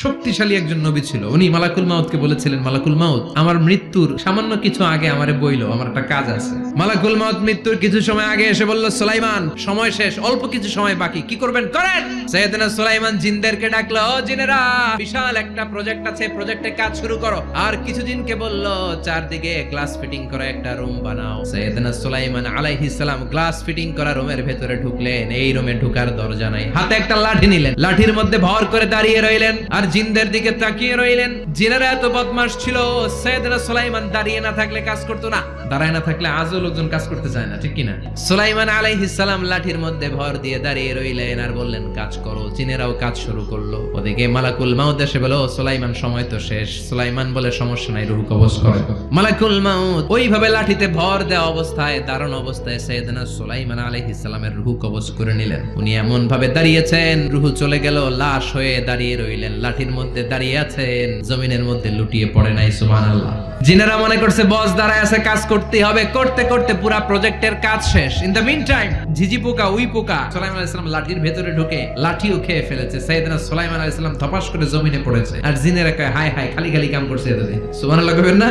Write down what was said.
শক্তিশালী একজন নবী ছিল। উনি মালাকুল মাউতকে বলেছিলেন, মালাকুল মাউত, আমার মৃত্যুর সামান্য কিছু আগে আমারে বইলো, আমার একটা কাজ আছে। মালাকুল মাউত মৃত্যুর কিছু সময় আগে এসে বলল, সুলাইমান সময় শেষ, অল্প কিছু সময় বাকি, কি করবেন করেন। সাইয়েদনা সুলাইমান জিনদেরকে ডাকলো, ও জিনেরা, বিশাল একটা প্রজেক্ট আছে, প্রজেক্টে কাজ শুরু করো। আর কিছু জিনকে বলল, চারদিকে গ্লাস ফিটিং করা একটা রুম বানাও। সাইয়েদনা সুলাইমান আলাইহিস সালাম গ্লাস ফিটিং করা রুমের ভেতরে ঢুকলেন। এই রুমে ঢোকার দরজা নাই, হাতে একটা লাঠি নিলেন, লাঠির মধ্যে ভর করে দাঁড়িয়ে রইলেন আর জিনদের দিকে তাকিয়ে রইলেন। জিনেরা এত বদমাশ ছিল, সাইয়েদনা সুলাইমান দাঁড়িয়ে না থাকলে কাজ করতো না, দাঁড়ায় না থাকলে আজও লোকজন কাজ করতে চায় না, ঠিক কিনা? সুলাইমান আলাইহিস সালাম লাঠির মধ্যে ভর দিয়ে দাঁড়িয়ে রইলেন আর বললেন, কাজ করো। জিনেরাও কাজ শুরু করলো। ওদিকে মালাকুল মাউত এসে বলল, সুলাইমান সময় তো শেষ। সুলাইমান বলে, সমস্যা নাই, রূহ কবজ করো। মালাকুল মাউত ওইভাবে লাঠিতে ভর দেওয়া অবস্থায়, দাঁড়ানো অবস্থায় সাইয়েদনা সুলাইমান আলাইহিস সালামের রূহ কবজ করে নিলেন। উনি এমন ভাবে দাঁড়িয়েছেন, রূহ চলে গেল, লাশ হয়ে দাঁড়িয়ে রইলেন। লাঠির মধ্যে দাঁড়িয়ে আছেন, জমিনের মধ্যে লুটিয়ে পড়ে নাই। সুবহানাল্লাহ। জিনেরা মনে করছে বস দাঁড়ায় আছে, কাজ করতে হবে। করতে করতে পুরা প্রজেক্টের কাজ শেষ। ইন দ্য মিন টাইম ঝিঝি পোকা, উই পোকা সুলাইমান আলাইহিস সালাম লাঠির ভেতরে ঢুকে লাঠিও খেয়ে ফেলেছে। সাইয়েদনা সুলাইমান আলাইহিস সালাম ধপাস করে জমিনে পড়েছে। আর জিনেরা কয়, হায় হায়, খালি খালি কাম করছে এতদিন। সুবহানাল্লাহ কইবেন না?